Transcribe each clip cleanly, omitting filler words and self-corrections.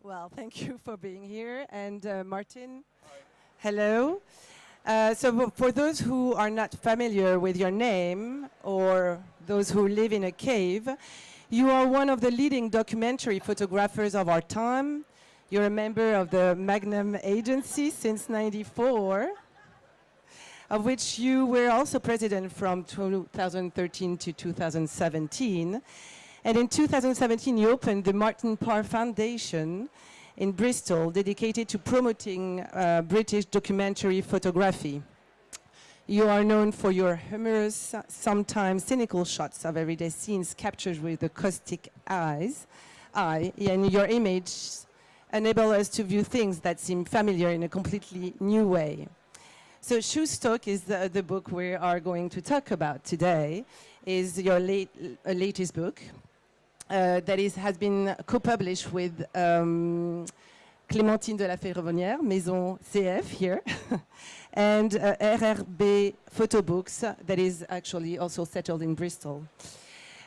Well, thank you for being here. And Martin, hello. For those who are not familiar with your name or those who live in a cave, you are one of the leading documentary photographers of our time. You're a member of the Magnum Agency since '94, of which you were also president from 2013 to 2017. And in 2017, you opened the Martin Parr Foundation in Bristol, dedicated to promoting British documentary photography. You are known for your humorous, sometimes cynical shots of everyday scenes captured with a caustic eye, and your images enable us to view things that seem familiar in a completely new way. So Shoestock is the book we are going to talk about today, is your latest book. Has been co-published with Clémentine de la Ferronnière, Maison CF here, and RRB Photo Books, that is actually also settled in Bristol.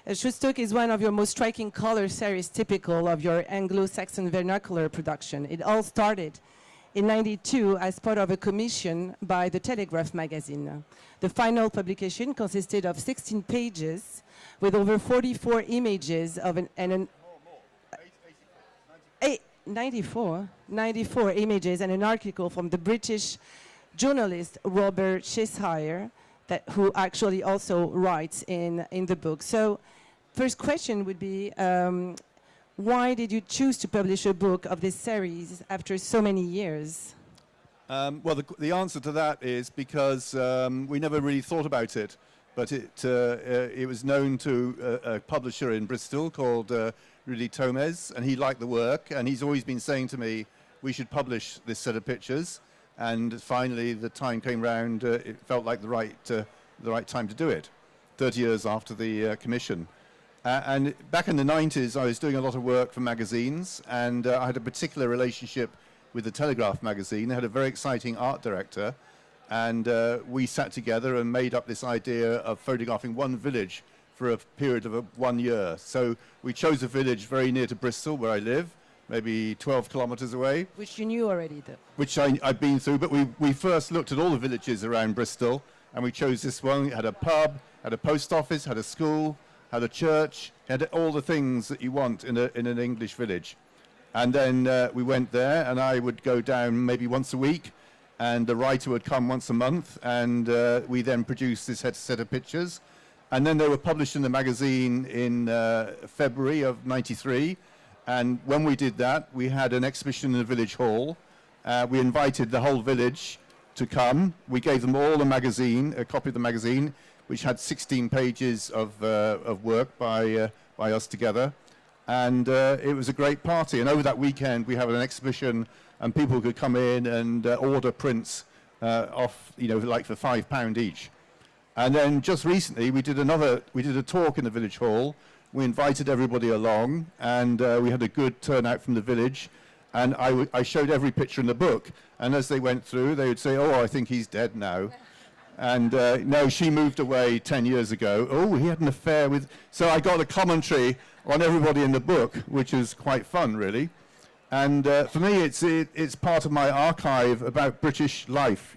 Shoestock is one of your most striking color series typical of your Anglo-Saxon vernacular production. It all started in '92 as part of a commission by the Telegraph magazine. The final publication consisted of 16 pages with over 44 images of 94 images and an article from the British journalist Robert Cheshire, who actually also writes in the book. So first question would be, why did you choose to publish a book of this series after so many years? Well, the answer to that is because we never really thought about it. But it was known to a publisher in Bristol called Rudy Tomez, and he liked the work, and he's always been saying to me, we should publish this set of pictures. And finally, the time came round, it felt like the right time to do it, 30 years after the commission. And back in the 90s, I was doing a lot of work for magazines, and I had a particular relationship with the Telegraph magazine. They had a very exciting art director, and we sat together and made up this idea of photographing one village for a period of 1 year. So we chose a village very near to Bristol, where I live, maybe 12 kilometers away. Which you knew already, though. Which I'd been through, but we first looked at all the villages around Bristol, and we chose this one. It had a pub, had a post office, had a school, had a church, had all the things that you want in an English village. And then we went there, and I would go down maybe once a week, and the writer would come once a month, and we then produced this set of pictures. And then they were published in the magazine in February of '93. And when we did that, we had an exhibition in the village hall. We invited the whole village to come. We gave them all a copy of the magazine, which had 16 pages of work by us together. And it was a great party. And over that weekend, we had an exhibition, and people could come in and order prints off, like for £5 each. And then just recently, we did a talk in the village hall. We invited everybody along, and we had a good turnout from the village. And I showed every picture in the book. And as they went through, they would say, "Oh, I think he's dead now." And no, she moved away 10 years ago. Oh, he had an affair with... So I got a commentary on everybody in the book, which is quite fun, really. And for me, it's part of my archive about British life.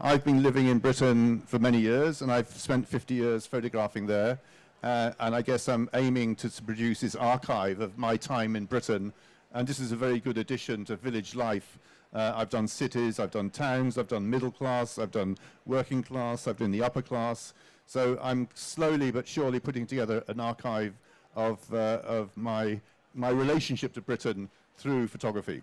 I've been living in Britain for many years, and I've spent 50 years photographing there. And I guess I'm aiming to produce this archive of my time in Britain. And this is a very good addition to village life. I've done cities, I've done towns, I've done middle class, I've done working class, I've done the upper class. So I'm slowly but surely putting together an archive of my relationship to Britain through photography.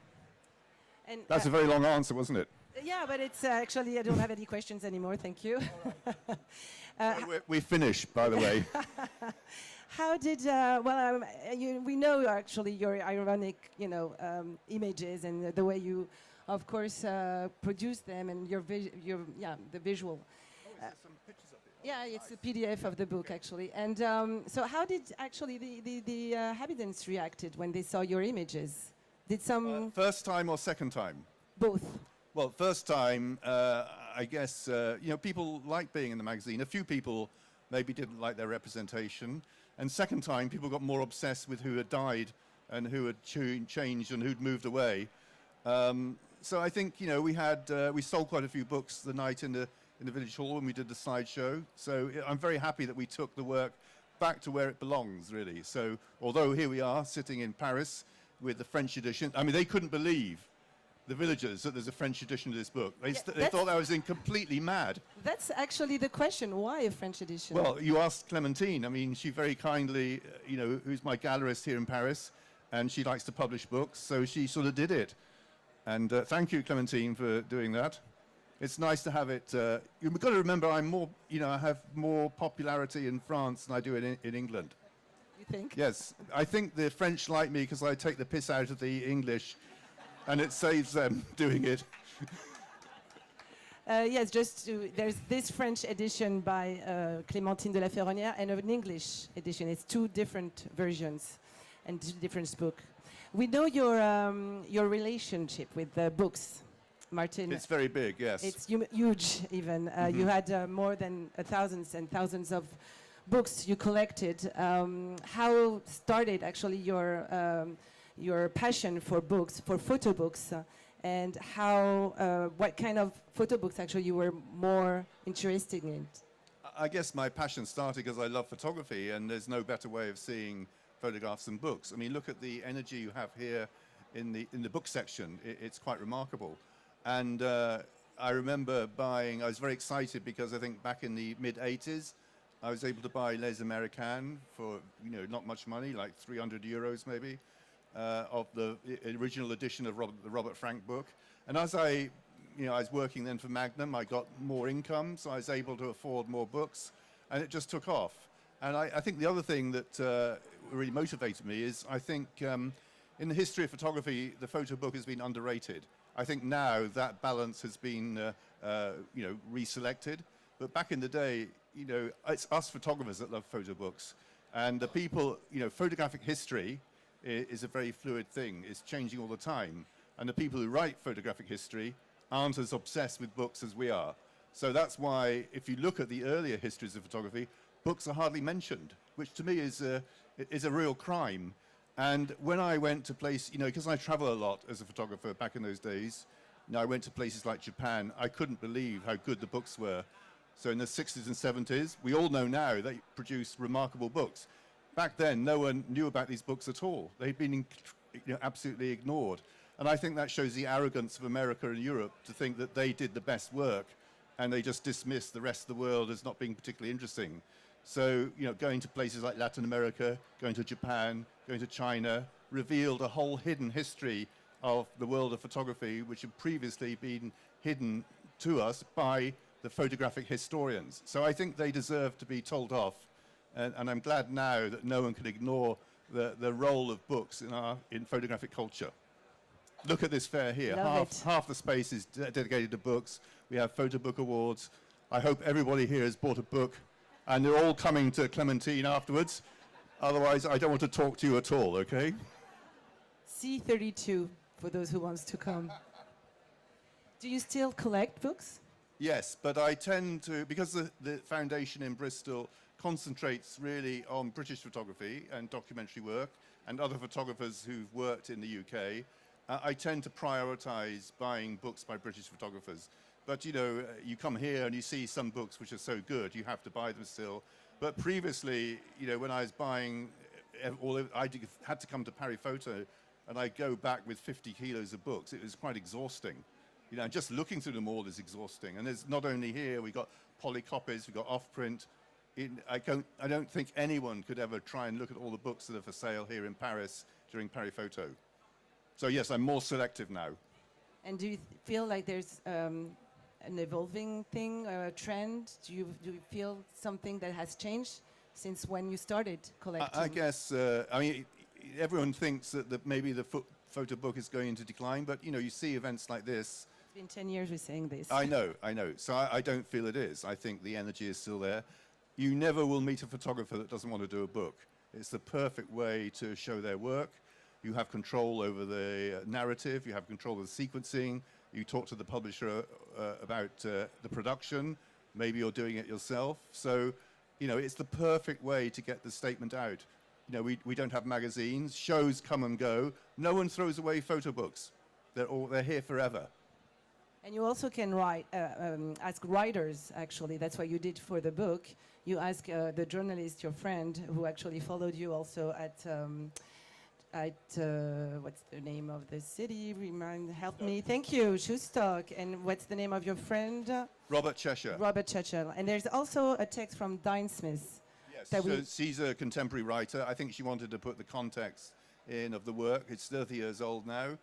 And that's a very long answer, wasn't it? Yeah, but it's actually, I don't have any questions anymore, thank you. We finished, by the way. How did, we know actually your ironic, images and the way you, of course, produce them and the visual. Oh, is there some pictures of it? Yeah, it's a PDF of the book, actually. And so how did actually the inhabitants reacted when they saw your images? Did some... First time or second time? Both. Well, first time, I guess, people like being in the magazine. A few people maybe didn't like their representation. And second time, people got more obsessed with who had died and who had changed and who'd moved away. So I think, you know, we sold quite a few books the night in the village hall when we did the slideshow. So I'm very happy that we took the work back to where it belongs, really. So although here we are sitting in Paris with the French edition, I mean, they couldn't believe, the villagers, that there's a French edition of this book. They thought I was completely mad. That's actually the question. Why a French edition? Well, you asked Clementine. I mean, she very kindly, you know, who's my gallerist here in Paris, and she likes to publish books, so she sort of did it. And thank you, Clementine, for doing that. It's nice to have it. You've got to remember, I'm more, you know, I have more popularity in France than I do in England. You think? Yes, I think the French like me because I take the piss out of the English, and it saves them doing it. Yes, there's this French edition by Clémentine de la Ferronnière and an English edition. It's two different versions and two different books. We know your relationship with books, Martin. It's very big, yes. It's huge, even. You had more than thousands and thousands of books you collected. How started actually your passion for books, for photo books, and what kind of photo books actually you were more interested in? I guess my passion started because I love photography, and there's no better way of seeing photographs and books. I mean, look at the energy you have here in the book section. It's quite remarkable. And I remember I was very excited because I think back in the mid-'80s, I was able to buy Les Américains for, you know, not much money, like 300 euros maybe, of the original edition of the Robert Frank book. And as I was working then for Magnum, I got more income, so I was able to afford more books, and it just took off. And I think the other thing that really motivated me is I think in the history of photography, the photo book has been underrated. I think now that balance has been reselected. But back in the day, you know, it's us photographers that love photo books. And the people, you know, photographic history is a very fluid thing. It's changing all the time. And the people who write photographic history aren't as obsessed with books as we are. So that's why, if you look at the earlier histories of photography, books are hardly mentioned, which to me is a real crime. And when I went to places, you know, because I travel a lot as a photographer back in those days, you know, I went to places like Japan, I couldn't believe how good the books were. So in the 60s and 70s, we all know now they produced remarkable books. Back then, no one knew about these books at all. They'd been absolutely ignored. And I think that shows the arrogance of America and Europe to think that they did the best work and they just dismissed the rest of the world as not being particularly interesting. So, you know, going to places like Latin America, going to Japan, going to China, revealed a whole hidden history of the world of photography, which had previously been hidden to us by the photographic historians. So I think they deserve to be told off. And I'm glad now that no one can ignore the role of books in photographic culture. Look at this fair here. Half the space is dedicated to books. We have photo book awards. I hope everybody here has bought a book, and they're all coming to Clementine afterwards. Otherwise, I don't want to talk to you at all, okay? C32, for those who wants to come. Do you still collect books? Yes, but I tend to, because the foundation in Bristol concentrates really on British photography and documentary work and other photographers who've worked in the UK, I tend to prioritize buying books by British photographers. But, you know, you come here and you see some books which are so good, you have to buy them still. But previously, you know, when I was buying, I had to come to Parry Photo, and I'd go back with 50 kilos of books. It was quite exhausting. You know, just looking through them all is exhausting. And there's not only here, we've got polycopies, we've got off-print. I don't think anyone could ever try and look at all the books that are for sale here in Paris during Parry Photo. So yes, I'm more selective now. And do you feel like there's an evolving thing, a trend? Do you feel something that has changed since when you started collecting? I guess, I mean, everyone thinks that maybe the photo book is going to decline, but you know, you see events like this. It's been 10 years we're saying this. I know. So I don't feel it is. I think the energy is still there. You never will meet a photographer that doesn't want to do a book. It's the perfect way to show their work. You have control over the narrative, you have control of the sequencing, you talk to the publisher about the production, maybe you're doing it yourself. So, you know, it's the perfect way to get the statement out. we don't have magazines. Shows come and go. No one throws away photo books. They're here forever. And you also can ask writers, actually. That's what you did for the book. You ask the journalist, your friend, who actually followed you also at what's the name of the city? Help me. Thank you, Shoestock. And what's the name of your friend? Robert Cheshire. Robert Cheshire. And there's also a text from Diane Smith. Yes, so she's a contemporary writer. I think she wanted to put the context in of the work. It's 30 years old now.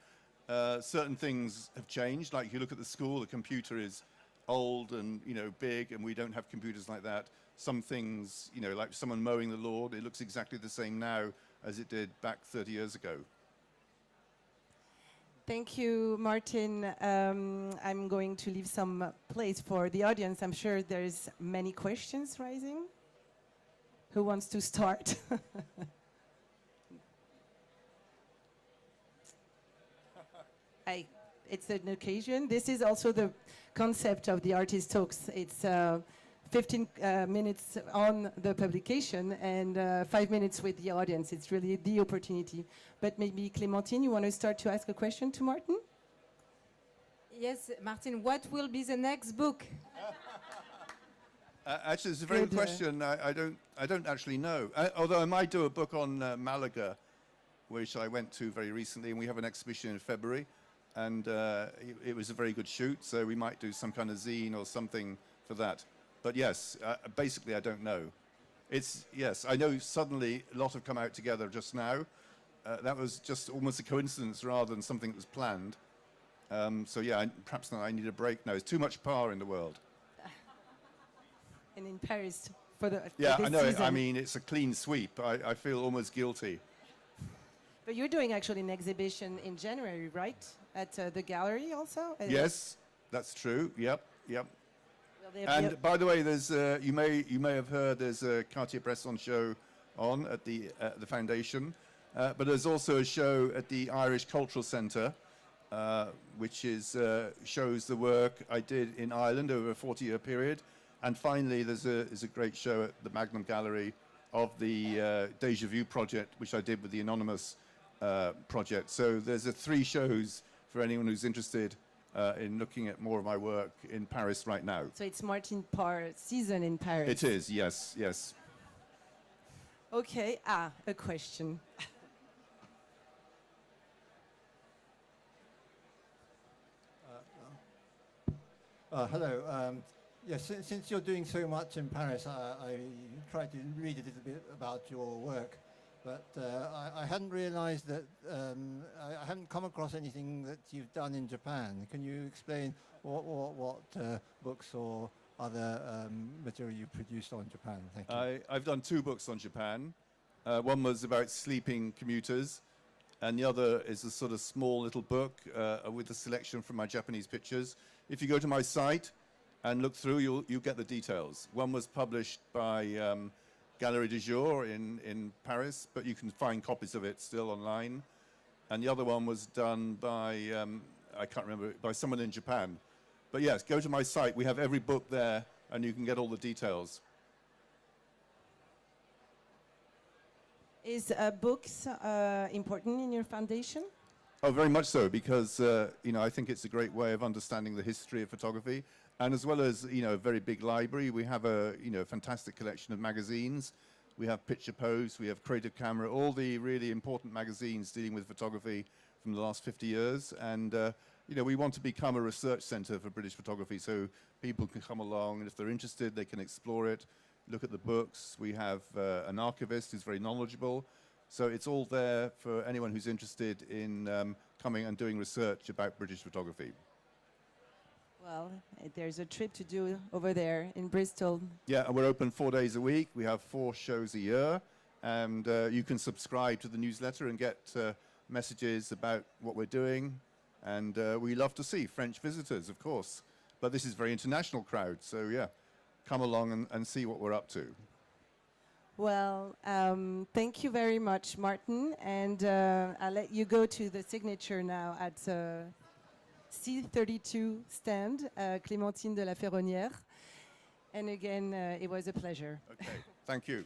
Certain things have changed. Like if you look at the school, the computer is old and big, and we don't have computers like that. Some things, like someone mowing the lawn, it looks exactly the same now as it did back 30 years ago. Thank you, Martin. I'm going to leave some place for the audience. I'm sure there's many questions rising. Who wants to start? It's an occasion. This is also the concept of the artist talks. It's 15 minutes on the publication and 5 minutes with the audience. It's really the opportunity. But maybe Clémentine, you want to start to ask a question to Martin? Yes, Martin, what will be the next book? Actually, it's a very good question. I don't actually know. Although I might do a book on Malaga, which I went to very recently, and we have an exhibition in February. And it was a very good shoot, so we might do some kind of zine or something for that. But yes, basically I don't know. Yes, I know suddenly a lot have come out together just now. That was just almost a coincidence rather than something that was planned. So yeah, perhaps I need a break now. There's too much Parr in the world. And in Paris for the yeah, for this I know. season. I mean, it's a clean sweep. I feel almost guilty. But you're doing actually an exhibition in January, right? At the gallery also? Yes, that's true. Yep. And by the way, there's you may have heard there's a Cartier-Bresson show on at the foundation, but there's also a show at the Irish Cultural Centre, which shows the work I did in Ireland over a 40-year period. And finally, there's a great show at the Magnum Gallery of the Deja Vu project, which I did with the Anonymous project. So there's 3 shows for anyone who's interested in looking at more of my work in Paris right now. So it's Martin Parr season in Paris. It is, yes. Okay, a question. Hello. Yes, since you're doing so much in Paris, I tried to read a little bit about your work, but I hadn't realized that I hadn't come across anything that you've done in Japan. Can you explain what books or other material you produced on Japan? Thank you. I've done 2 books on Japan. One was about sleeping commuters, and the other is a sort of small little book with a selection from my Japanese pictures. If you go to my site and look through, you'll get the details. One was published by Galerie du Jour in Paris, but you can find copies of it still online. And the other one was done by, I can't remember, by someone in Japan. But yes, go to my site. We have every book there, and you can get all the details. Is books important in your foundation? Oh, very much so, because I think it's a great way of understanding the history of photography, and as well as a very big library. We have a fantastic collection of magazines. We have Picture Post, we have Creative Camera, all the really important magazines dealing with photography from the last 50 years. And we want to become a research centre for British photography, so people can come along, and if they're interested, they can explore it, look at the books. We have an archivist who's very knowledgeable. So it's all there for anyone who's interested in coming and doing research about British photography. Well, there's a trip to do over there in Bristol. Yeah, and we're open 4 days a week. We have 4 shows a year. And you can subscribe to the newsletter and get messages about what we're doing. And we love to see French visitors, of course. But this is a very international crowd. So, yeah, come along and see what we're up to. Well, thank you very much, Martin. And I'll let you go to the signature now at C32 stand, Clémentine de la Ferronnière. And again, it was a pleasure. Okay, thank you.